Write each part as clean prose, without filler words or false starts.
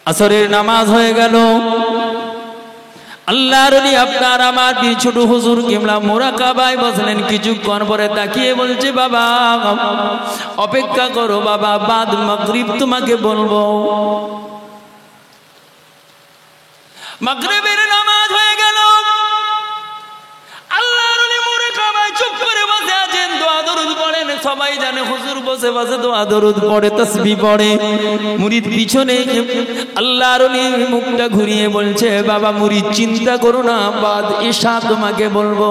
আসরের নামাজ হয়ে গেল। আল্লাহর ওলি আপনার আমার পীর ছোট হুজুর কিবলা মুরাকাবায় বসলেন। কিছুক্ষণ পরে তাকিয়ে বলছে, বাবা অপেক্ষা করো বাবা, বাদ মাগরিব তোমাকে বলবো। মাগরিবের নামাজ হয়ে গেল। আল্লাহর ওলি মুরাকাবায় চুপ করে বসে আছেন, দোয়া দরুদ পড়েন। সবাই জানে হুজুর বসে বসে দোয়া দরুদ পড়ে, তাসবিহ পড়ে। মুরিদ পিছনে আল্লাহর ওলি মুখটা ঘুরিয়ে বলছে, বাবা মুরিদ চিন্তা করো না, বাদ ঈশা তোমাকে বলবো।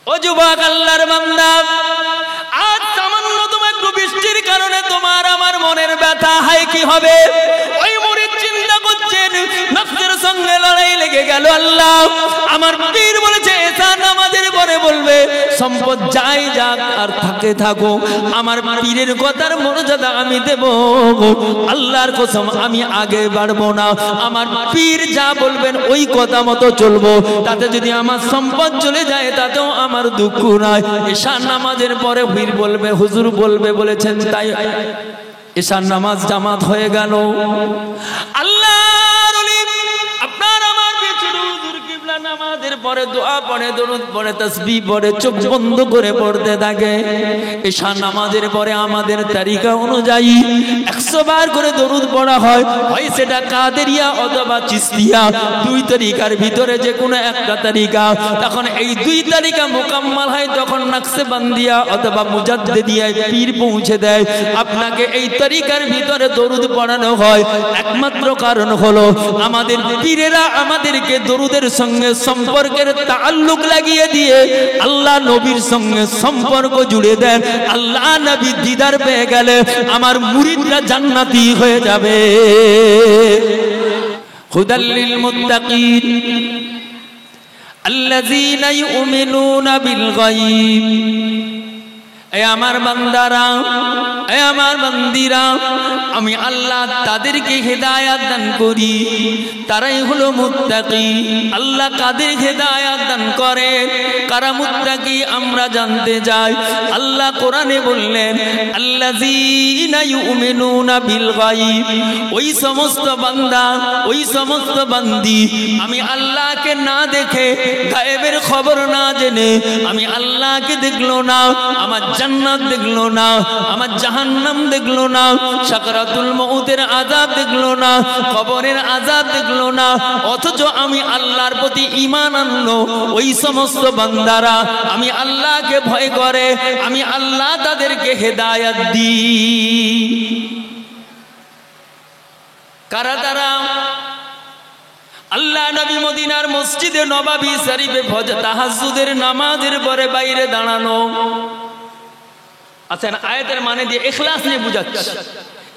ও যুবক আল্লাহর বান্দা, আজ সামান্য তোমার বৃষ্টির কারণে তোমার আমার মনের ব্যথা, হায় কি হবে? ওই মুরিদ চিন্তা করছেন, নফসের সঙ্গে লড়াই লেগে গেল। আল্লাহ আমার পীর বলেছে ঈশা নামাজের পরে বলবে, সম্পদ যাই যাক আর থাকে থাকো, আমার পীরের কথার মর্যাদা আমি দেব। আল্লাহর কসম আমি আগে বাড়বো না, আমার পীর যা বলবেন ওই কথা মতো চলবো। তাতে যদি আমার সম্পদ চলে যায় তাতেও আমার দুঃখ নাই। ঈশা নামাজের পরে পীর বলবে, হুজুর বলবে বলেছেন, তাই ঈশা নামাজ জামাত হয়ে গেল। আল্লাহর ওলি আপনার আমার পিছনে হুজুর কিবলা নামাজের পরে দোয়া পড়ে, দরুদ পড়ে, তাসবিহ পড়ে, চোখ বন্ধ করে পড়তে থাকে। ঈশা নামাজের পরে আমাদের তারিকা অনুযায়ী 100 বার করে দরুদ পড়া হয়, হয় সেটা কাদেরিয়া অথবা চিশতিয়া, দুই তারিকার ভিতরে যে কোনো একটা তারিকা। তখন এই দুই তারিকা মোকাম্মল হয় তখন নাকশবন্দিয়া অথবা মুজাদ্দিদিয়ায় পীর পৌঁছে দেয়। আপনাকে এই তারিকার ভিতরে দরুদ পড়ানো হয়, একমাত্র কারণ হলো আমাদের পীরেরা আমাদেরকে দরুদের সঙ্গে সম্পর্কের তাআল্লুক লাগিয়ে দিয়ে আল্লাহ নবীর সঙ্গে সম্পর্ক জুড়ে দেন। আল্লাহ নবী দিদার পেয়ে গেলে আমার মুরিদরা জান্নাতি হয়ে যাবে। হুদাল্লিল মুত্তাকিন আল্লাযীনা ইউমিনুনা বিল গায়ব। এ আমার বান্দারা, এ আমার বান্দিরা, আমি আল্লাহ তাদেরকে হেদায়াত দান করি, তারাই হলো মুত্তাকি। আল্লাহ কাদের হেদায়াত দান করে, কারা মুত্তাকি আমরা জানতে যাই। আল্লাহ কোরআনে বললেন, আল্লাযীনা ইউমিনুনা বিল গায়ব, ওই সমস্ত বান্দা, ওই সমস্ত বান্দি আমি আল্লাহকে না দেখে, গায়েবের খবর না জেনে, আমি আল্লাহকে দেখলো না, আমার জান্নাত দেখলো না, আমার জাহান্নাম দেখলো না, সাকরাতুল মউতের আযাব দেখলো না, কবরের আযাব দেখলো না, অথচ আমি আল্লাহর প্রতি ঈমান আনলো, ওই সমস্ত বান্দারা আমি আল্লাহকে ভয় করে, আমি আল্লাহ তাদেরকে হেদায়েত দিই। কারা তারা? আল্লাহ নবী মদিনার মসজিদে নববী শরীফে ফজর তাহাজ্জুদের নামাজের পরে বাইরে দাঁড়ানো। আচ্ছা, আয়াতের মানে দিয়ে ইখলাস নিয়ে বুঝাচ্ছি,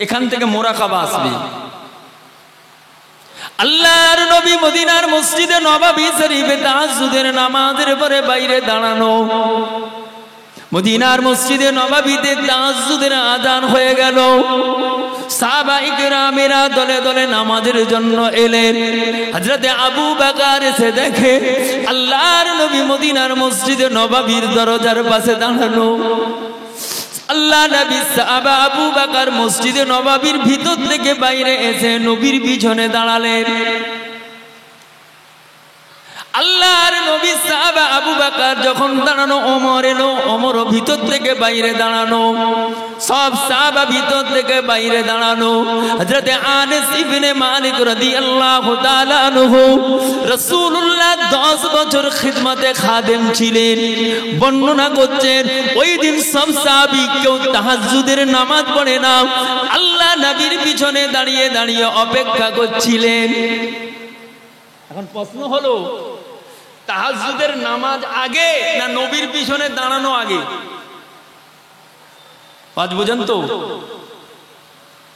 এখান থেকে মুরাকাবা আসবে। আল্লাহর নবী মদিনার মসজিদে নববী শরীফে তাহাজ্জুদের নামাজের পরে বাইরে দাঁড়ানো। মদিনার মসজিদে নববীতে তাহাজ্জুদের আযান হয়ে গেল। সাহাবায়ে কেরামেরা দলে দলে নামাজের জন্য এলেন। হযরতে আবু বকর এসে দেখে আল্লাহর নবী মদিনার মসজিদে নববীর দরজার পাশে দাঁড়ানো। আল্লাহ নবী সাহাবা আবু বকর মসজিদে নববীর ভিতর থেকে বাইরে এসে নবীর পিছনে দাঁড়ালেন। আল্লাহর নবী সাহাবা আবু বকর যখন দাঁড়ানো, ওমর এলো, ওমরও ভিতর থেকে বাইরে দাঁড়ানো, সব সাহাবা ভিতর থেকে বাইরে দাঁড়ানো। হযরতে আনাস ইবনে মালিক রাদিয়াল্লাহু তাআলা আনহু রাসূলুল্লাহ 10 বছর খিদমতে খাদেম ছিলেন। বর্ণনা করছেন ওই দিন সব সাহাবী কেউ তাহাজ্জুদের নামাজ পড়ে না, আল্লাহ নবীর পিছনে দাঁড়িয়ে দাঁড়িয়ে অপেক্ষা করছিলেন। এখন প্রশ্ন হলো, তাহাজ্জুদের নামাজ আগে না নবীর পিছনে দাঁড়ানো আগে? আজ বুঝেন তো,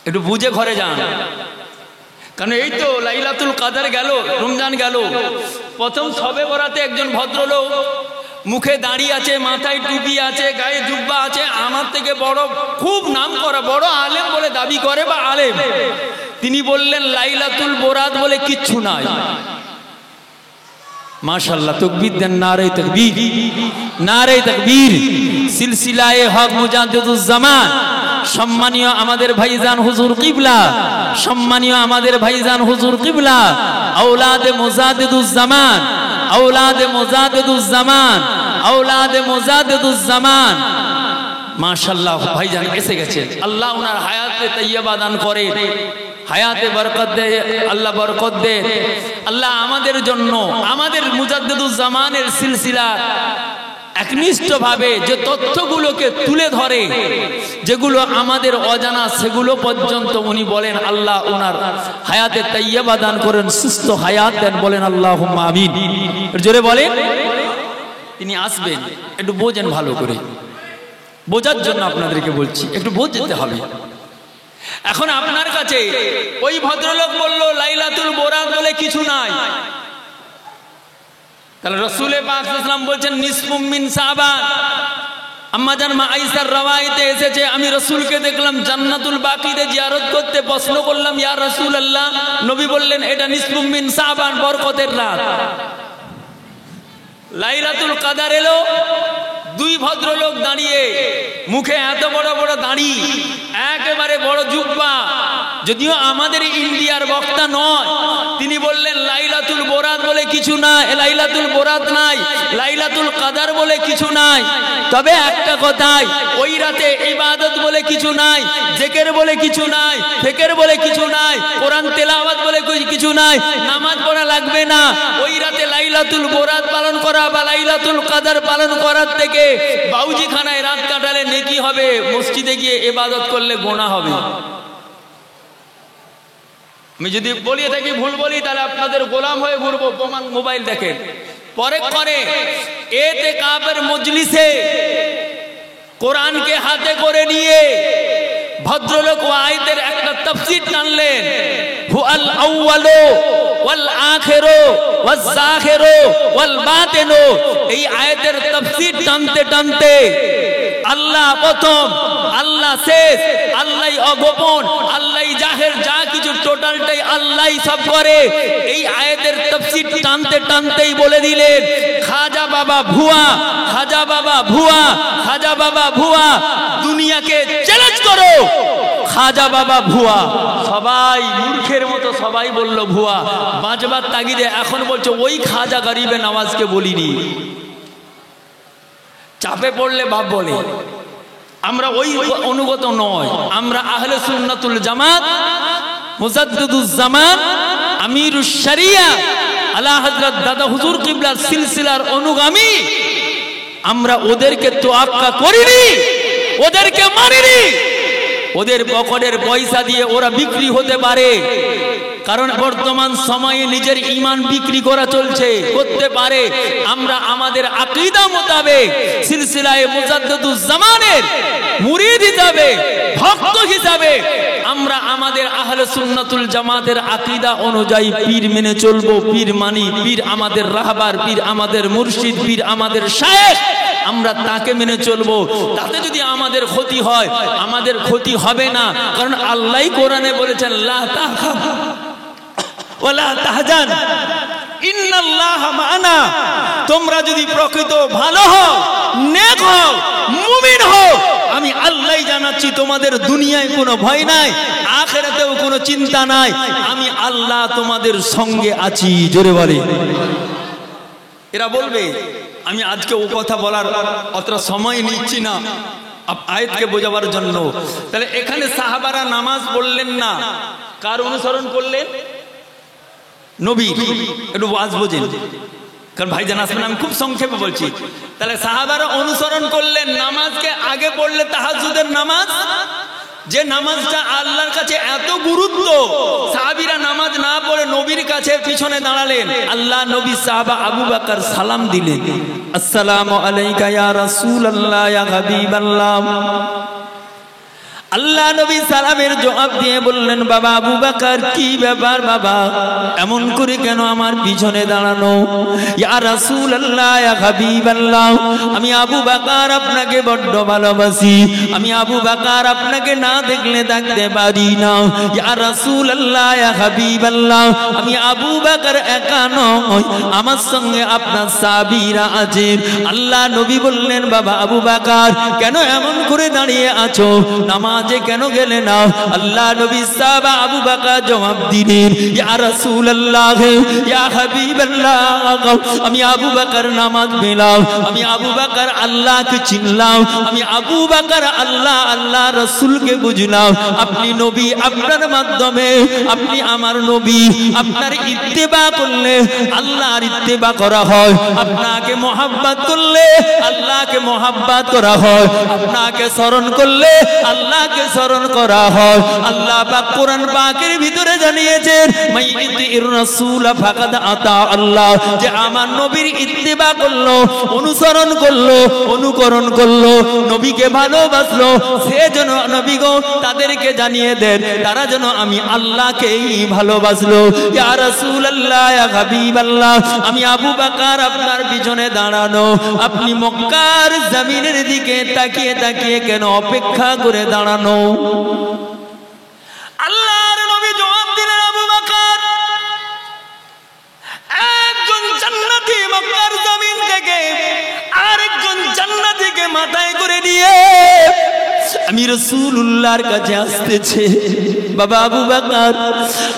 একটু বুঝে ঘরে যান। কারণ এই তো লাইলাতুল কদর গেল, রমজান গেল, প্রথম শবে বরাতে একজন ভদ্রলোক মুখে দাড়ি আছে, মাথায় টুপি আছে, গায়ে জুব্বা আছে, আমার থেকে বড় খুব নাম করা বড় আলেম বলে দাবি করে বা আলেম, তিনি বললেন লাইলাতুল বরাত বলে কিচ্ছু নাই। মাশাআল্লাহ, তাকবীর দেন, নারে তাকবীর, নারে তাকবীর। সিলসিলায়ে হক মুজাদ্দিদুজ জামান, সম্মানীয় আমাদের ভাইজান হুজুর কিবলা, সম্মানীয় আমাদের ভাইজান হুজুর কিবলা, আওলাদে মুজাদ্দিদুজ জামান, আওলাদে মুজাদ্দিদুজ জামান, আওলাদে মুজাদ্দিদুজ জামান। মাশাআল্লাহ ভাইজান এসে গেছেন, আল্লাহ ওনার হায়াতে তাইয়্যিবা দান করে, হায়াতে বরকত দে, আল্লাহ বরকত দে। আল্লাহ আমাদের জন্য আমাদের মুজাদ্দিদুজ জামানের সিলসিলা একনিষ্ঠভাবে যে তথ্যগুলোকে তুলে ধরে, যেগুলো আমাদের অজানা, সেগুলো পর্যন্ত উনি বলেন আল্লাহ ওনার হায়াতে তাইয়্যিবা দান করেন, সুস্থ হায়াত দেন, বলেন আল্লাহুম্মা আমিন। জোরে বলেন। তিনি আসবেন, একটু বোঝেন ভালো করে, বোঝার জন্য আপনাদেরকে বলছি, একটু বুঝতে হবে। এখন আপনার কাছে ওই ভদ্রলোক বলল লাইলাতুল বরাত বলে কিছু নাই, তাহলে রাসূল পাক সাল্লাল্লাহু আলাইহি ওয়াসাল্লাম বলছেন নিসফুম মিন শাবান। আম্মা জান মা আয়েশার রওয়ায়েতে এসেছে, আমি রাসূলকে দেখলাম জান্নাতুল বাকিতে জিয়ারত করতে, প্রশ্ন করলাম ইয়া রাসূলুল্লাহ, নবী বললেন এটা নিসফুম মিন শাবান, বরকতের রাত। লাইলাতুল কদর এলো, দুই ভদ্রলোক দাঁড়িয়ে, মুখে এত বড় বড় দাড়ি, একেবারে বড় জুব্বা, যদিও আমাদের ইন্ডিয়ার বক্তা নয়, তিনি বললেন লাইলাতুল বরাত বলে কিছু নাই, লাইলাতুল বরাত নাই, লাইলাতুল কদর বলে কিছু নাই। তবে একটা কথাই, ওই রাতে ইবাদত বলে কিছু নাই, জিকির বলে কিছু নাই, ফিকির বলে কিছু নাই, কোরআন তেলাওয়াত বলে কিছু নাই, নামাজ পড়া লাগবে না। ওই রাতে লাইলাতুল বরাত পালন করা বা লাইলাতুল কদর পালন করার থেকে বাউজিখানায় রাত কাটালে নেকি হবে, মসজিদে গিয়ে ইবাদত করলে গুনাহ হবে। আমি যদি বলিয়ে থাকি ভুল বলি তাহলে আপনাদের গোলাম হয়ে ঘুরবো, প্রমাণ মোবাইল দেখেন। পরে করে এতেকাফের মজলিসে কোরআনকে হাতে করে নিয়ে ভদ্রলোক ও আয়াতের একটা তাফসীর টানলেন, হুয়াল আউয়ালু ওয়াল আখিরু ওয়াজ যাহিরু ওয়াল বাতিনু। এই আয়াতের তাফসীর টানতে টানতে আল্লাহ প্রথম, আল্লাহ শেষ, আল্লাহই অগোপন, আল্লাহই জাহের, যা কিছু টোটালটাই আল্লাহই সব করে। এই আয়াতের তাফসীর টানতে টানতেই বলে দিলেন খাজা বাবা ভুয়া, খাজা বাবা ভুয়া, খাজা বাবা ভুয়া, দুনিয়াকে চ্যালেঞ্জ করো, খাজা বাবা ভুয়া। সবাই মূর্খের মতো সবাই বলল ভুয়া, বাঁচবার তাগিদে এখন বলছে ওই খাজা গরিবে নওয়াজকে বলিনি। চাপে পড়লে বাপ বলে, আমরা ওই অনুগত নয়, আমরা আহলে সুন্নাতুল জামাত, মুজাদ্দিদুজ জামান, আমিরুশ শরিয়া আলা হযরত দাদা হুজুর কিবলার সিলসিলার অনুগামী। আমরা ওদেরকে তোয়াক্কা করিনি, ওদেরকে মানিনি। ওদের পকেটের পয়সা দিয়ে ওরা বিক্রি হতে পারে, কারণ বর্তমান সময়ে নিজের ঈমান বিক্রি করা চলছে, করতে পারে। আমরা আমাদের আকীদা মোতাবেক সিলসিলায়ে মুজাদ্দিদুজ জামানের মুরিদ হিসাবে, ভক্ত হিসাবে আমরা আমাদের আহলে সুন্নাতুল জামাতের আকীদা অনুযায়ী পীর মেনে চলবো। পীর মানি, পীর আমাদের রাহবার, পীর আমাদের মুর্শিদ, পীর আমাদের শায়েখ, আমরা তাকে মেনে চলবো। তাতে যদি আমাদের ক্ষতি হয়, আমাদের ক্ষতি হবে না, কারণ আল্লাহই কোরআনে বলেছেন লা তাখাফ ওয়ালা তাহজান ইন্নাল্লাহা মা'ানা। তোমরা যদি প্রকৃত ভালো হও, নেক হও, মুমিন হও, আমি আল্লাহই জানাচ্ছি তোমাদের দুনিয়ায় কোনো ভয় নাই, আখিরাতেও কোনো চিন্তা নাই, আমি আল্লাহ তোমাদের সঙ্গে আছি। জোরে বলে। এরা বলবে আমি আজকে ও কথা বলার অতটা সময় নিচ্ছি না আয়াতকে বোঝাবার জন্য। তাহলে এখানে সাহাবারা নামাজ পড়লেন না, কার অনুসরণ করলেন? নবী। একটু ওয়াজ বোঝেন, কারণ ভাইজান আসবেন, আমি খুব সংক্ষেপে বলছি। তাহলে সাহাবারা অনুসরণ করলেন, নামাজকে আগে পড়লে তাহাজ্জুদের নামাজ, যে নামাজটা আল্লাহর কাছে এত গুরুত্ব, সাহাবীরা নামাজ না পড়ে নবীর কাছে পিছনে দাঁড়ালেন। আল্লাহ নবী সাহাবা আবু বকর সালাম দিলেন, আসসালামু আলাইকা ইয়া রাসূলুল্লাহ ইয়া হাবিবাল্লাহ। আল্লাহ নবী সালামের জবাব দিয়ে বললেন, বাবা আবু বকর, কি ব্যাপার বাবা, এমন করে কেন আমার পিছনে দাঁড়ানো? ইয়া রাসূলুল্লাহ, ইয়া হাবিবাল্লাহ, আমি আবু বকর আপনাকে বড্ড ভালোবাসি, আমি আবু বকর আপনাকে না দেখলে থাকতে পারি না। ইয়া রাসূলুল্লাহ, ইয়া হাবিবাল্লাহ, আমি আবু বকর একা নই, আমার সঙ্গে আপনার সাহাবীরা আছেন। আল্লাহ নবী বললেন, বাবা আবু বকর, কেন এমন করে দাঁড়িয়ে আছো, নামাজে কেন গেলে না? আল্লাহ নবী সাহাবা আবু বকর জবাব দিলেন, ইয়া রাসূলুল্লাহ, ইয়া হাবিবাল্লাহ, আমি আবু বকর নামাজ পেলাম, আমি আবু বকর আল্লাহকে চিনলাম, আমি আবু বকর আল্লাহ রাসূলকে বুঝলাম। আপনি নবী, আপনার মাধ্যমে আপনি আমার নবী, আপনার ইত্তেবা করলে আল্লাহর ইত্তেবা করা হয়, আপনাকে মহব্বত করলে আল্লাহকে মহব্বত করা হয়, আপনাকে স্মরণ করলে আল্লাহকে স্মরণ করা হয়। আল্লাহ পাক কোরআন পাকের ভিতরে জানিয়েছেন, মাইয়ুতির রাসূল ফাকাদ আতা আল্লাহ, যে আমার নবীর ইত্তেবা করলো, অনুসরণ করলো, অনুকরণ করলো, নবীকে ভালোবাসলো, সে যেন নবী গো তাদেরকে জানিয়ে দেন তারা যেন আমি আল্লাহকেই ভালোবাসলো। ইয়া রাসূলুল্লাহ, ইয়া হাবিবাল্লাহ, আমি আবু বকর আপনার পিছনে দাঁড়ানো, আপনি মক্কার জমিনের দিকে তাকিয়ে তাকিয়ে কেন অপেক্ষা করে দাঁড়ানো? আল্লাহর নবী জবাব দিলেন, আবু বকর, একজন জান্নাতি মক্কার জমিন থেকে আরেকজন জান্নাতীকে মাথায় করে নিয়ে আমি রাসূলুল্লাহর কাছে আসতেছে। বাবা আবু বকর,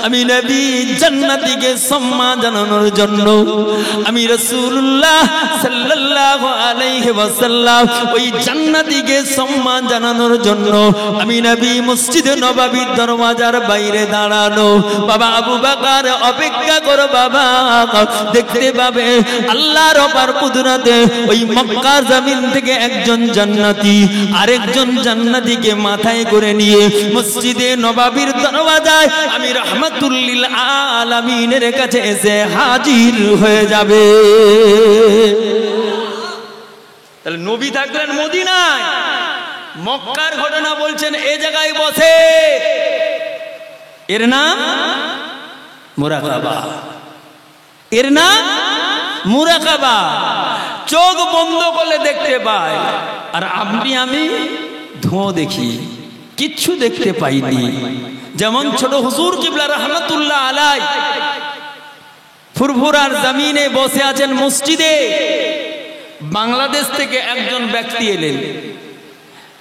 আমি নবী জান্নাতীকে সম্মান জানানোর জন্য, আমি রাসূলুল্লাহ সাল্লাল্লাহু আলাইহি ওয়াসাল্লাম ওই জান্নাতীকে সম্মান জানানোর জন্য আমি নবী মসজিদে নববীর দরওয়াজার বাইরে দাঁড়ানো। বাবা আবু বকর, অপেক্ষা করো বাবা, দেখতে পাবে আল্লাহর অপার কুদরতে ওই মক্কার জমিন থেকে একজন জান্নাতী আরেকজন জান্নাতীকে মাথায় করে নিয়ে মসজিদে নববীর দরওয়াজায় আমি রাহমাতুল লিল আলামিনের কাছে এসে হাজির হয়ে যাবে। তাহলে নবী থাকলেন মদিনায়, মক্কার ঘটনা বলছেন এ জায়গায় বসে, এর নাম মুরাকাবা, এর নাম মুরাকাবা। চোখ বন্ধ করলে দেখতে পাই, আর আপনি আমি ধোঁয়া দেখি, কিচ্ছু দেখতে পাইনি। যেমন ছোট হুজুর কিবলা রাহমাতুল্লাহ আলাই ফুরফুরার জমিনে বসে আছেন মসজিদে, বাংলাদেশ থেকে একজন ব্যক্তি এলেন,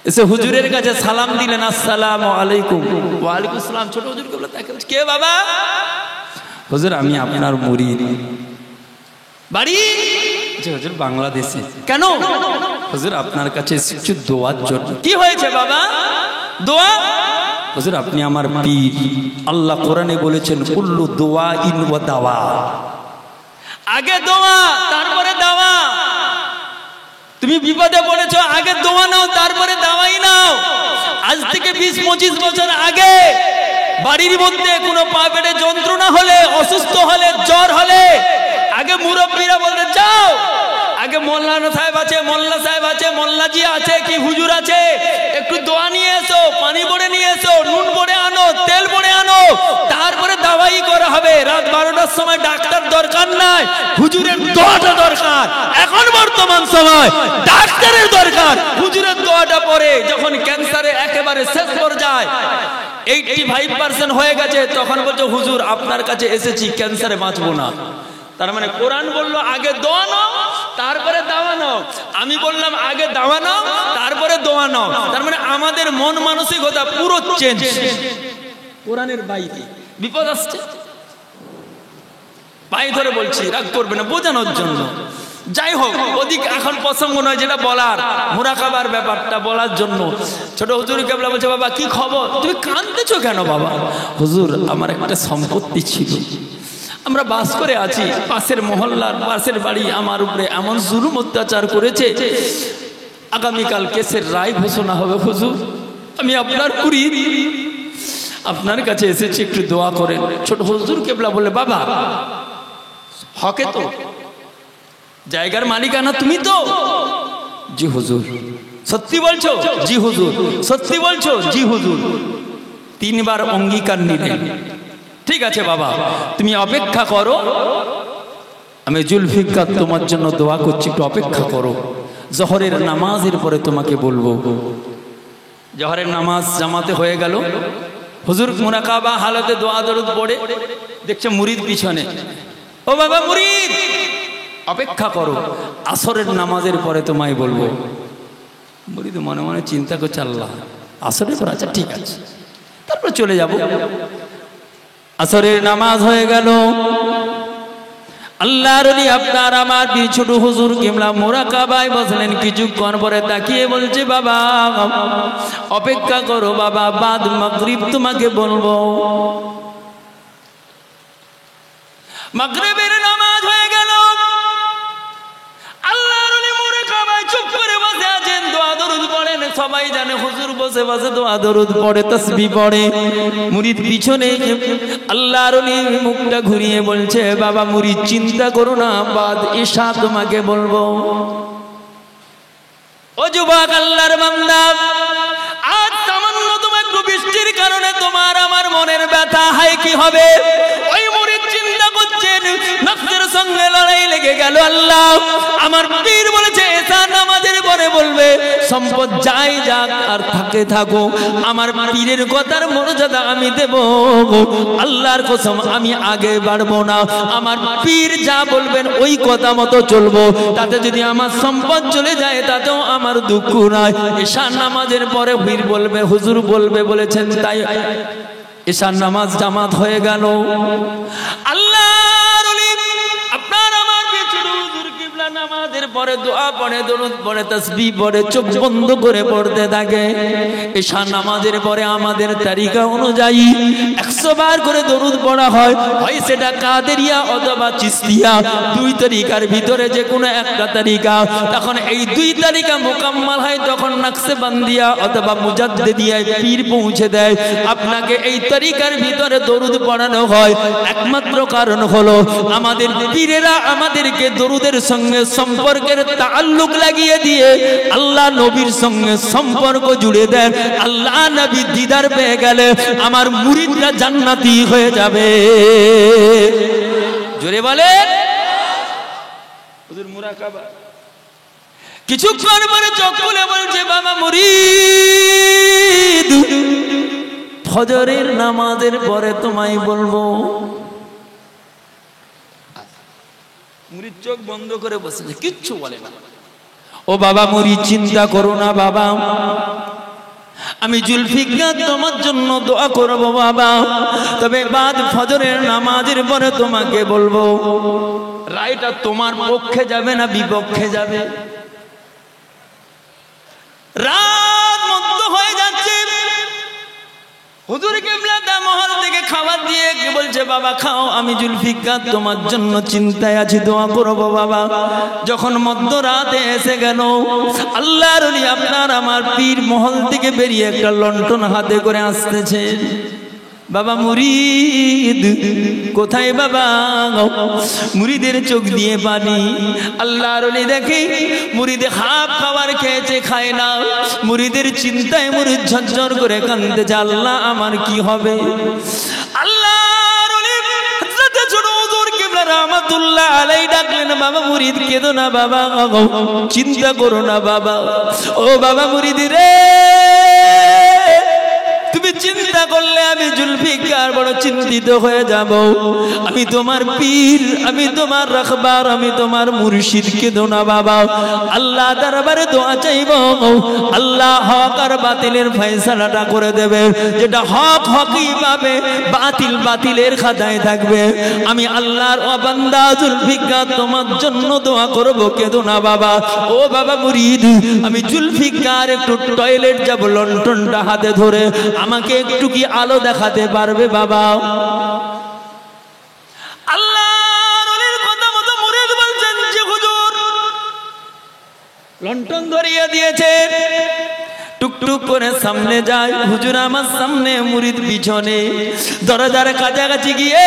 এসে হুজুরের কাছে সালাম দিলেন, আসসালামু আলাইকুম। ওয়া আলাইকুম আসসালাম। ছোট হুজুর কিবলা তাকে, কে বাবা? হুজুর আমি আপনার মুরিদ। বাড়ি? হুজুর বাংলাদেশে। কেন? হুজুর আপনার কাছে কিছু দোয়ার জন্য। কি হয়েছে বাবা? দোয়া? হুজুর আপনি আমার পীর, আল্লাহ কোরআনে বলেছেন কুল্লু দুআইন ওয়া দাওয়া, আগে দোয়া তারপরে দাওয়া। তুমি বিপদে পড়েছো, আগে দোয়া নাও তারপরে দাওয়াই নাও। আজ থেকে 20-25 বছর আগে বাড়ির মধ্যে কোনো পা পেটে যন্ত্রণা হলে, অসুস্থ হলে, জ্বর হলে আগে মুরব্বীরা বলতে যাও, আগে মোল্লানা সাহেব আছে, মোল্লা সাহেব আছে, মোল্লাজি আছে, কি হুজুর আছে, একটু দোয়া নিয়ে এসো, পানি ভরে নিয়ে এসো, নুন ভরে আনো, তেল ভরে আনো, তারপরে দাওয়াই করা হবে। রাত 12টার সময় ডাক্তার দরকার নাই, হুজুরের দোয়াটা দরকার। এখন বর্তমান সময় ডাক্তারের দরকার, হুজুরের দোয়াটা পরে যখন ক্যান্সারে একেবারে শেষ পর্যায়ে 85% হয়ে গেছে, তখন বলছো হুজুর আপনার কাছে এসেছি, ক্যান্সারে বাঁচবো না। তার মানে কোরআন বললো আগে দোয়া নাও তারপরে দাওয়া নাও, আমি বললাম আগে দাওয়া নাও তারপরে দোয়া নাও। তার মানে আমাদের মন মানসিকতা পুরো চেঞ্জ। কোরআনের বাইরে বিপদ আসছে, পায়ে ধরে বলছি, রাগ করবে না, বোঝানোর জন্য। যাই হোক, ওদিক এখন প্রসঙ্গ নয়, যেটা বলার মুরাকাবার ব্যাপারটা বলার জন্য। ছোট হুজুর কেবলা বলছে, বাবা কি খবর, তুমি কাঁদতেছো কেন? বাবা হুজুর আমার একটা সম্পত্তি ছিল, আমরা বাস করে আছি, পাশের মহল্লার পাশের বাড়ি আমার উপরে এমন জুলুম অত্যাচার করেছে, আগামীকাল কেসের রায় ঘোষণা হবে। হুজুর আমি আপনার মুরিদ, আপনার কাছে এসেছি, একটু দোয়া করেন। ছোট হুজুর কেবলা বলে, বাবা হকে তো, জায়গার মালিকানা তুমি তো? জি হুজুর। সত্যি বলছো? জি হুজুর। সত্যি বলছো? জি হুজুর। 3 বার অঙ্গীকার নিলেন। ঠিক আছে বাবা, তুমি অপেক্ষা করো, আমি জুলফিকার তোমার জন্য দোয়া করছি, একটু অপেক্ষা করো, জোহরের নামাজের পরে তোমাকে বলবো। জোহরের নামাজ জামাতে হয়ে গেল, হুজুর মুরাকাবা হালতে দোয়া দরুদ পড়ে দেখছে মুরিদ পিছনে। ও বাবা মুরিদ, অপেক্ষা করো, আসরের নামাজের পরে তোমায় বলবো। মুরিদ মনে মনে চিন্তা করছে, আল্লাহ আসরের পর, আচ্ছা ঠিক আছে, তারপর চলে যাব। আসরের নামাজ হয়ে গেল। আল্লাহর ওলি আপনার আমার ছোট হুজুর কিবলা মুরাকাবায় বসলেন। কিছুক্ষণ পরে তাকিয়ে বলছে, বাবা অপেক্ষা করো বাবা, বাদ মাগরিব তোমাকে বলবো। মাগরিবের নামাজ হয়ে গেল। আল্লাহর ওলি মুরাকাবায় চুপ করে বসে আছেন, দোয়া দরুদ পড়েন। সবাই জানে হুজুর বসে বসে দোয়া দরুদ পড়ে, তাসবিহ পড়ে। মুরিদ পিছনে, আল্লাহর ওলি মুখটা ঘুরিয়ে বলছে, বাবা মুরিদ চিন্তা করো না, বাদ ঈশা তোমাকে বলবো। ও যুবক আল্লাহর বান্দা, আজ সামান্য তোমার একটু বৃষ্টির কারণে তোমার আমার মনের ব্যথা, হায় কি হবে? ওই মুরিদ চিন্তা করছেন, নফসের সঙ্গে লড়াই লেগে গেল। আল্লাহ আমার পীর বলেছে ঈশা নামাজের পরে বলবে, সম্পদ যাই যাক আর থাকে থাকো, আমার পীরের কথার মর্যাদা আমি দেব। আল্লাহর কসম আমি আগে বাড়বো না, আমার পীর যা বলবেন ওই কথা মতো চলবো। তাতে যদি আমার সম্পদ চলে যায় তাতেও আমার দুঃখ নাই। ঈশা নামাজের পরে পীর বলবে, হুজুর বলবে বলেছেন তাই। ঈশা নামাজ জামাত হয়ে গেল। আল্লাহর ওলি আপনার আমার পিছনে হুজুর কিবলা নামাজের পরে দোয়া পড়ে, দরুদ পড়ে, তাসবিহ পড়ে, চোখ বন্ধ করে পড়তে থাকে। ঈশা নামাজের পরে আমাদের তারিকা অনুযায়ী 100 বার করে দরুদ পড়া হয়, হয় সেটা কাদেরিয়া অথবা চিশতিয়া, 2 তারিকার ভিতরে যে কোনো একটা তারিকা। তখন এই 2 তারিকা মোকাম্মল হয় তখন নাকশবন্দিয়া অথবা মুজাদ্দিদিয়ায় পীর পৌঁছে দেয়। আপনাকে এই তারিকার ভিতরে দরুদ পড়ানো হয়, একমাত্র কারণ হলো আমাদের পীরেরা আমাদেরকে দরুদের সঙ্গে সম্পর্কের তাআল্লুক লাগিয়ে দিয়ে আল্লাহ নবীর সঙ্গে সম্পর্ক জুড়ে দেন। আল্লাহ নবী দিদার পেয়ে গেলে আমার মুরিদরা জান্নাতি হয়ে যাবে। জোরে বলেন হুজুর মুরাকাবা। কিছুক্ষণ পরে চোখ খুলে বলছে, বাবা মুরিদ ফজরের নামাজের পরে তোমায় বলবো। মুরিদ চোখ বন্ধ করে বসেছে, কিচ্ছু বলে না। ও বাবা মুরিদ চিন্তা করো না বাবা, আমি জুলফিকার তোমার জন্য দোয়া করবো বাবা, তবে বাদ ফজরের নামাজের পরে তোমাকে বলবো। রায়টা তোমার পক্ষে যাবে না বিপক্ষে যাবে? রাত মধ্য হয়ে যাচ্ছে, হুজুর কিবলা মহল থেকে খাবার দিয়ে বলছে, বাবা খাও, আমি জুলফিকার তোমার জন্য চিন্তায় আছি, দোয়া করবো বাবা। যখন মধ্যরাতে এসে গেল, আল্লাহর ওলি আপনার আমার পীর মহল থেকে বেরিয়ে একটা লণ্ঠন হাতে করে আসতেছে। বাবা মুরিদ কোথায় বাবা? মুরিদের চোখ দিয়ে পানি। আল্লাহর ওলি দেখে মুরিদে হাফ খাবার খেয়েছে, খায় না। মুরিদের চিন্তায় মুরিদ ঝরঝর করে কাঁদতেছে, আল্লাহ আমার কি হবে? আল্লাহর ওলি হযরত ছোট হুজুর কিবলা রাহমাতুল্লাহ আলাইহি ডাকলেন, বাবা মুরিদ কেঁদো না বাবা, চিন্তা করো না বাবা। ও বাবা মুরিদ রে, তুমি চিন্তা করলে আমি জুলফিকার বড় চিন্তিত হয়ে যাব। আমি তোমার পীর, আমি তোমার রাখবার, আমি তোমার মুর্শিদ, কেঁদো না বাবা। আল্লাহ দরবারে দোয়া চাইব, আল্লাহ হক আর বাতিলের ফয়সালাটা করে দেবে। যেটা হক হকই পাবে, বাতিল বাতিলের খাতায় থাকবে। আমি আল্লাহর বান্দা জুলফিকার তোমার জন্য দোয়া করব, কেঁদো না বাবা। ও বাবা মুরিদ, আমি জুলফিকার একটু টয়লেট যাব, লণ্ঠনটা হাতে ধরে আমাকে একটু কি আলো দেখাতে পারবে বাবা? আল্লাহর ওলির কথা মতো মুরিদ বলছেন যে হুজুর। লণ্ঠন ধরিয়ে দিয়েছে, টুকটুক করে সামনে যায়। হুজুর আমার সামনে, মুরিদ পিছনে। দরজার কাছাকাছি গিয়ে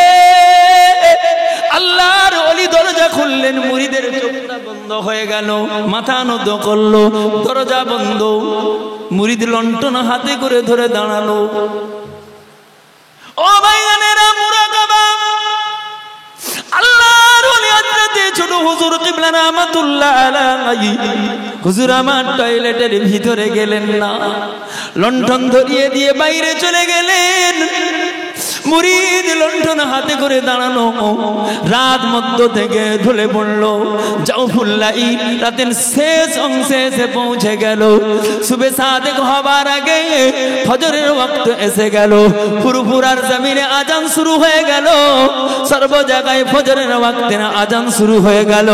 আল্লাহর ওলি দরজা খুললেন, মুরিদের চোখটা বন্ধ হয়ে গেল, মাথা নত করলো, দরজা বন্ধ। মুরিদ লণ্ঠন হাতে করে ধরে দাঁড়ালো। ও ভাইজানেরা, মুরাকাবা। আল্লাহর ওলি হযরত ছোট হুজুর কিবলা রাহমাতুল্লাহ আলাইহি, হুজুর আমার টয়লেটের ভিতরে গেলেন না, লণ্ঠন ধরিয়ে দিয়ে বাইরে চলে গেলেন। মুরিদ লণ্ঠন হাতে করে দাঁড়ানো, রাত মধ্য থেকে ঢলে পড়লো। জাওফুল্লাহি রাতের শেষ অংশে এসে পৌঁছে গেল। সুবে সাদেক হবার আগে ফজরের ওয়াক্ত এসে গেল। ফুরফুরার জমিনে আজান শুরু হয়ে গেল। সর্ব জায়গায় ফজরের ওয়াক্তে আজান শুরু হয়ে গেল।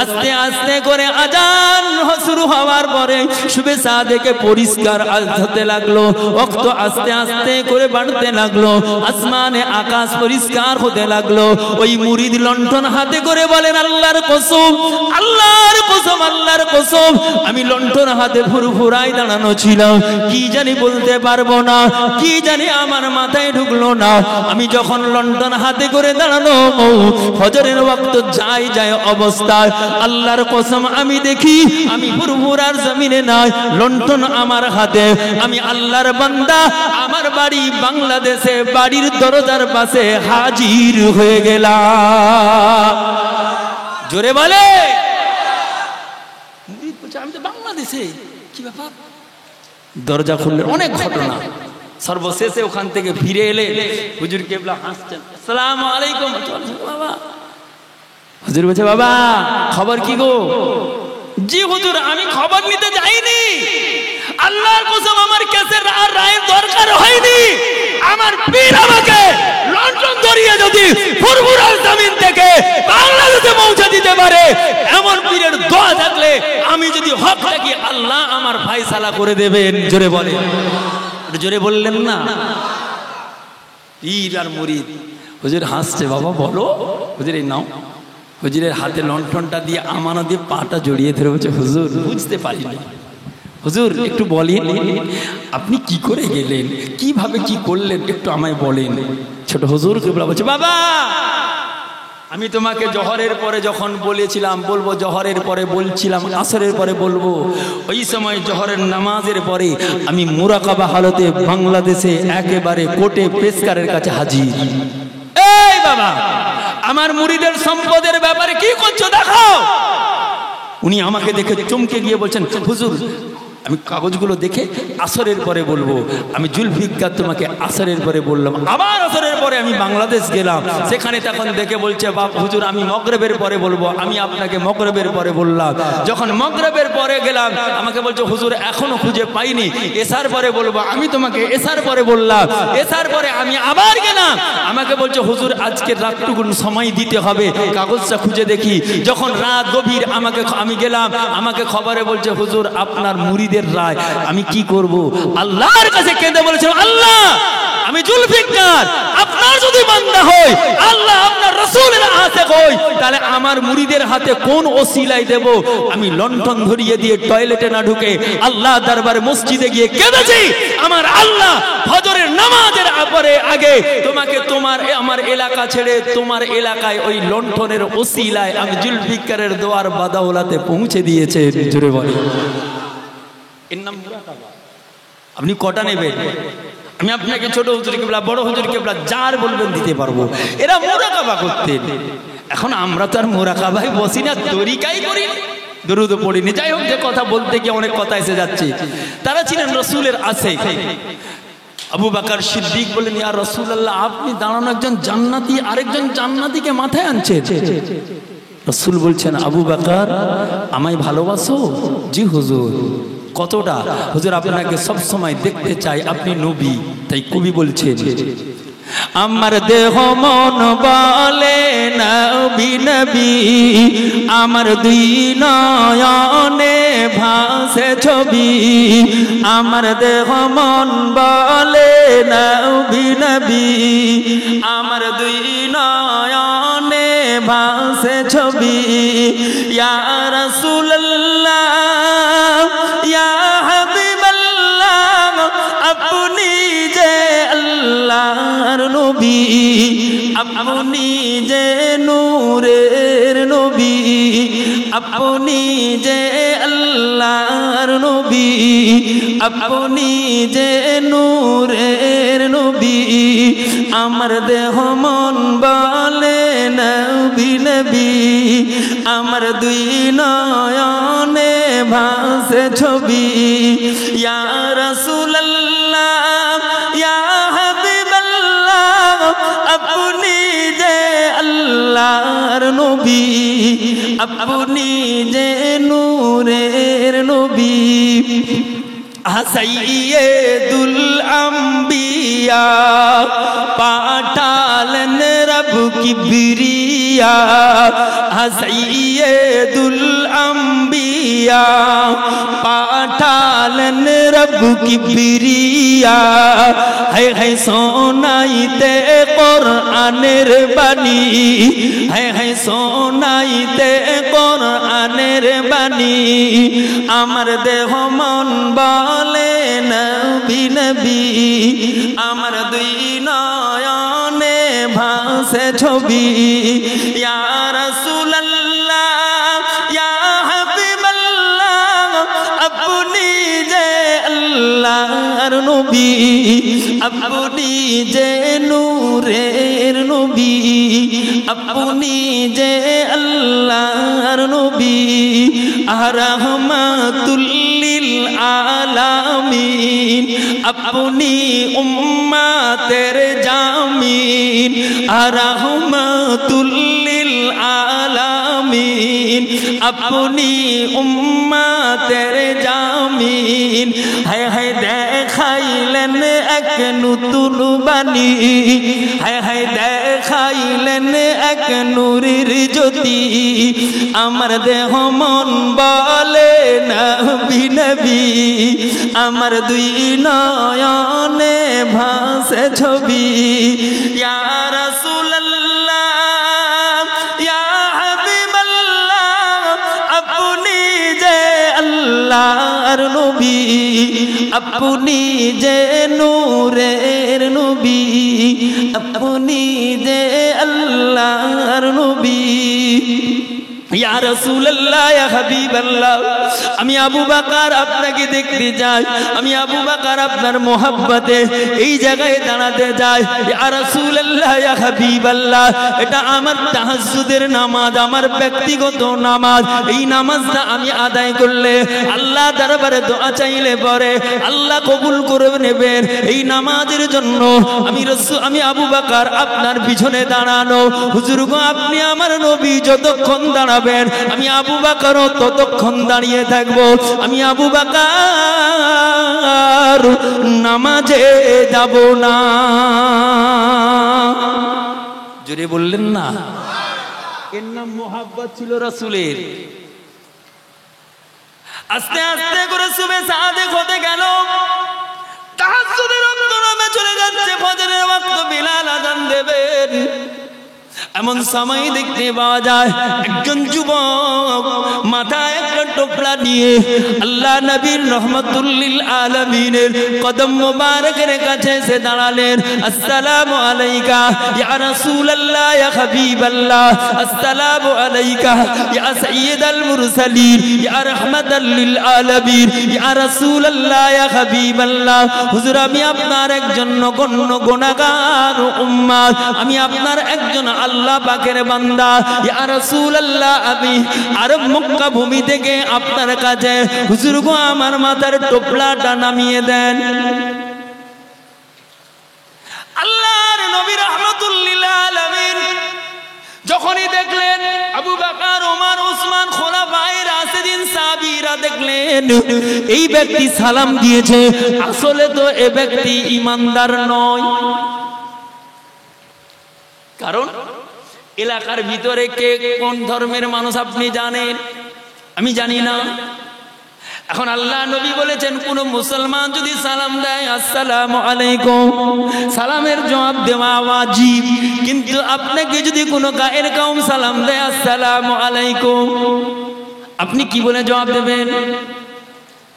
আস্তে আস্তে করে আজান শুরু হওয়ার পরে সুবে সাদেকে পরিষ্কার হতে লাগলো। ওয়াক্ত আস্তে আস্তে করে বাড়তে লাগলো। আসমানে আকাশ পরিষ্কার হতে লাগলো। ওই মুরিদ লণ্ঠন হাতে করে বলেন, আল্লাহর কসম, আল্লাহর কসম, আল্লাহর কসম, আমি লণ্ঠন হাতে ফুরফুরায় দাঁড়ানো ছিলাম, কি জানি বলতে পারবো না, কি জানি আমার মাথায় ঢুকলো না। আমি যখন লণ্ঠন হাতে করে দাঁড়ানো, ফজরের ওয়াক্ত যায় যায় অবস্থায় আল্লাহর কসম আমি দেখি আমি ফুরফুরার জমিনে নাই, লণ্ঠন আমার হাতে। আমি আল্লাহর বান্দা, আমার বাড়ি বাংলাদেশে, বাড়ির দরজার পাশে হাজির হয়ে গেলাম। জোরে বলে। আমি তো বাংলাদেশে, কি ব্যাপার? দরজা খুললেন, অনেক ঘটনা। সর্বশেষে ওখান থেকে ফিরে এলে হুজুর কেবলা হাসছেন, আসসালামু আলাইকুম। বাবা, হুজুর বলছে, বাবা খবর কি গো? জি হুজুর, আমি খবর নিতে যাইনি, আল্লাহর কসম আমার কেসের আর রায়ের দরকার হয়নি। আমার পীর আমাকে লন্ডন ধরিয়ে যদি ফুরফুরার জমিন থেকে বাংলাদেশে পৌঁছে দিতে পারে, এমন পীরের দোয়া থাকলে আমি যদি হক থাকি আল্লাহ আমার ফয়সালা করে দেবেন। জোরে বলে। জোরে বললেন না? পীর আর মুরিদ। হুজুর হাসছে, বাবা বলো। হুজুর এই নাও। হুজুরের হাতে লণ্ঠনটা দিয়ে আমানত দিয়ে পাটা জড়িয়ে ধরে বলছে, হুজুর বুঝতে পারিনি, হুজুর একটু বলেন আপনি কি করে গেলেন, কিভাবে কি করলেন, একটু আমায় বলেন। ছোট হুজুর কেবলা বলছে, বাবা আমি তোমাকে জহরের পরে যখন বলেছিলাম বলবো, জহরের পরে বলছিলাম আসরের পরে বলবো, ওই সময় জহরের নামাজের পরে আমি মুরাকাবা হালতে বাংলাদেশে একেবারে কোর্টে পেশকারের কাছে হাজির। এই বাবা, আমার মুরিদের সম্পদের ব্যাপারে কি করছো দেখো। উনি আমাকে দেখে চমকে গিয়ে বলছেন, হুজুর আমি কাগজগুলো দেখে আসরের পরে বলবো। আমি জুলফিকার তোমাকে আসরের পরে বললাম। আবার আসরের পরে আমি বাংলাদেশ গেলাম, সেখানে তখন দেখে বলছে, বাপ হুজুর আমি মগরিবের পরে বলবো। আমি আপনাকে মগরিবের পরে বললাম। যখন মগরিবের পরে গেলাম আমাকে বলছে, হুজুর এখনো খুঁজে পাইনি, এশার পরে বলবো। আমি তোমাকে এশার পরে বললাম। এশার পরে আমি আবার গেলাম, আমাকে বলছে, হুজুর আজকে রাতটুকুন সময় দিতে হবে, কাগজটা খুঁজে দেখি। যখন রাত গভীর আমি গেলাম, আমাকে খবরে বলছে, হুজুর আপনার মুরিদ রায়। আমি কি করব? আল্লাহর কাছে কেঁদে বলেছিলাম, আল্লাহ আমি জুলফিকার আপনার যদি বান্দা হই, আল্লাহ আপনার রাসূলের আশিক হই, তাহলে আমার মুরিদের হাতে কোন ওসিলাই দেব? আমি লণ্ঠন ধরিয়ে দিয়ে টয়লেটে না ঢুকে আল্লাহ দরবারে মসজিদে গিয়ে কেঁদেছি, আমার আল্লাহ ফজরের নামাজের পরে আগে তোমাকে তোমার আমার এলাকা ছেড়ে তোমার এলাকায় ওই লণ্ঠনের ওসিলায় আমি জুলফিকারের দোয়ার বাদাওলাতে পৌঁছে দিয়েছে। জোরে বলে। আপনি কটা নেবেন? আমি আপনাকে ছোট হুজুর কেবলা, বড় হুজুর কেবলা যার বলবেন দিতে পারবো। এরা মুরাকাবা করতেন। এখন আমরা তো আর মুরাকাবায় বসি না, তরিকাই করি, দরুদ পড়িনি। যাই হোক, যে কথা বলতে গিয়ে অনেক কথা এসে যাচ্ছে। তারা ছিলেন রাসূলের আশিক। আবু বকর সিদ্দিক বলেন, ইয়া রাসূলুল্লাহ আপনি দাঁড়ানো একজন জান্নাতি আরেকজন জান্নাতিকে মাথায় আনছে। রাসূল বলছেন, আবু বকর আমায় ভালোবাসো? জি হুজুর। কতটা? হুজুর আপনাকে সব সময় দেখতে চাই, আপনি নবী। তাই কবি বলছেন, আমার দেহ মন বলে নবী নবী, আমার দুই নয়নে ভাসে ছবি। আমার দেহ মন বলে নবী নবী, আমার দুই নয়নে ভাসে ছবি। ইয়া রাসূলুল্লাহ ইয়া হাবিবাল্লাহ, আপনি যে আল্লাহর নবী আপনি যে নূরের নবী আপনি যে আল্লাহর নবী আপনি যে নূরের নবী আমার দেহ মন বলে নবী নবী আমার দুই নয়নে ভাসে ছবি ইয়া রাসূলুল্লাহ ইয়া হাবিবাল্লাহ আপনি যে আল্লাহর নবী আপনি যে নূরের নবী সাইয়্যিদুল আম্বিয়া পাঠালেন রব কিবরিয়া সাইয়্যিদুল আম্বিয়া পাঠালেন রব কিবরিয়া হে হে শোনাইতে কোরআনের বাণী হে হে শোনাইতে কোরআনের বাণী আমার দেহ মন বলে নবী নবী আমার দুই নয়নে ভাসে ছবি ইয়া রাসূলুল্লাহ ইয়া হাবিবাল্লাহ আপনি যে আল্লাহর নবী আপনি যে নূরের নবী আপনি যে আল্লাহর নবী রাহমাতুল লিল আলামিন আপনি উম্মতের জামিন রাহমাতুল লিল আলামিন আপনি উম্মতের জামিন হায় হায় দেখাইলেন এক নতুন বাণী হায় হায় দেখাইলেন এক নূরের জ্যোতি আমার দেহ মন বলে নবী নবী আমার দুই নয়নে ভাসে ছবি ইয়া রাসূলুল্লাহ ইয়া হাবিবাল্লাহ আপনি যে আল্লাহর নবী আপনি যে নূরের নবী আপনি যে আল্লাহর নবী ইয়া রাসূলুল্লাহ ইয়া হাবিবাল্লাহ আমি আবু বকর আপনাকে দেখতে যাই আমি আবু বকর আপনার মোহাব্বতে এই জায়গায় দাঁড়াতে যাই ইয়া রাসূলুল্লাহ ইয়া হাবিবাল্লাহ এটা আমার তাহাজ্জুদের নামাজ আমার ব্যক্তিগত নামাজ এই নামাজটা আমি আদায় করলে আল্লাহ দরবারে দোয়া চাইলে পরে আল্লাহ কবুল করে নেবেন এই নামাজের জন্য আমি আবু বকর আপনার পিছনে দাঁড়ানো হুজুর গো আপনি আমার নবী যতক্ষণ দাঁড়াবেন আমি আবু বকর ততক্ষণ দাঁড়িয়ে থাকবো আমি আবু বকর নামাজে যাব না জোরে বললেন না এর নাম মোহাব্বত ছিল রাসূলের আস্তে আস্তে করে সুবে সাদেক হতে গেল তাহাজ্জুদের ওয়াক্ত নামে চলে যাচ্ছে ফজরের ওয়াক্ত বিলাল আযান দেবেন এমন সময় দেখতে পাওয়া যায় একজন যুবক মাথায় একটা টোপলা নিয়ে আল্লাহ নবীর রহমাতুল লিল আলামিনের কদম মোবারকের কাছে এসে দাঁড়ালেন আসসালামু আলাইকা ইয়া রাসূলুল্লাহ ইয়া হাবিবাল্লাহ আসসালামু আলাইকা ইয়া সাইয়্যিদাল মুরসালিন ইয়া রাহমাতাল লিল আলামিন ইয়া রাসূলুল্লাহ ইয়া হাবিবাল্লাহ হুজুর আমি আপনার একজন নগণ্য গুনাহগার উম্মত আমি আপনার একজন আল্লাহ পাকের বান্দা ইয়া রাসূলুল্লাহ আমি আরব মক্কা ভূমি থেকে আপনার কাছে হুজুর গো আমার মাথার টোপলাটা নামিয়ে দেন আল্লাহর নবী রাহমাতুল লিল আলামিন যখনই দেখলেন আবু বকর ওমর ওসমান খোলাফায়ে রাশিদিন সাহাবীরা দেখলেন এই ব্যক্তি সালাম দিয়েছে আসলে তো এই ব্যক্তি ঈমানদার নয় কারণ এলাকার ভিতরে কে কোন ধর্মের মানুষ আপনি জানেন আমি জানি না এখন আল্লাহ নবী বলেছেন কোন মুসলমান যদি সালাম দেয় আসসালামু আলাইকুম সালামের জবাব দেওয়া ওয়াজিব কিন্তু আপনাকে যদি কোনো গায়ের কওম সালাম দেয় আসসালামু আলাইকুম আপনি কি বলে জবাব দেবেন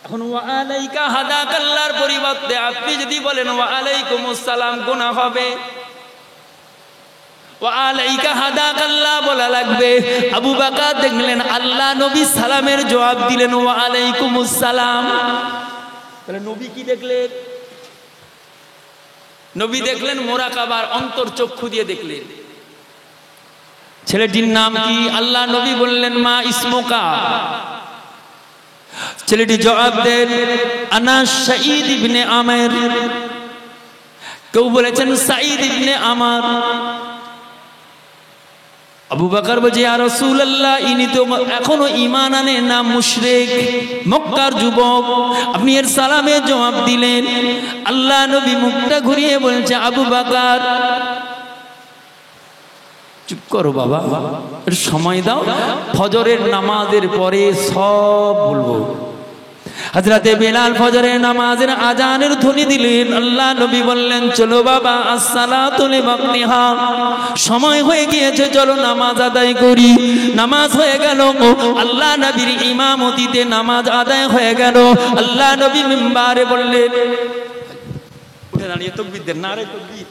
এখন ওয়া আলাইকা হাদাকাল্লাহর পরিবর্তে আপনি যদি বলেন ওয়া আলাইকুমুস সালাম গুনাহ হবে ওয়া আলাইকা হাদাকাল্লাহ বলা লাগবে। আবু বকর দেখলেন আল্লাহ নবী সালামের জবাব দিলেন ওয়া আলাইকুমুস সালাম। তাহলে নবী কি দেখলেন? নবী দেখলেন মুরাকাবার অন্তর চক্ষু দিয়ে দেখলেন। ছেলেটির নাম কি? আল্লাহ নবী বললেন মা ইসমুকা। ছেলেটি জবাব দেন আনা সাঈদ ইবনে আমের। কেউ বলেছেন সাঈদ ইবনে আমার। আবু বকর বলছে ইয়া রাসূলুল্লাহ ইনি তো এখনো ঈমান আনে না, মুশরিক মক্কার যুবক, আপনি এর সালামের জবাব দিলেন। আল্লাহ নবী মুখটা ঘুরিয়ে বলছে আবু বকর চুপ করো বাবা, একটু সময় দাও, ফজরের নামাজের পরে সব বলবো। হযরতে বেলাল ফজরের নামাজের আজানের ধ্বনি দিলেন। আল্লাহ নবী বললেন চলো বাবা আসসালাতু লিওয়াক্তিহা, সময় হয়ে গিয়েছে, চলো নামাজ আদায় করি। নামাজ হয়ে গেল, আল্লাহ নবীর ইমামতিতে নামাজ আদায় হয়ে গেল। আল্লাহ নবী মিম্বারে বললেন, উঠে দাঁড়িয়ে তাকবীর দেন, নারে তাকবীর।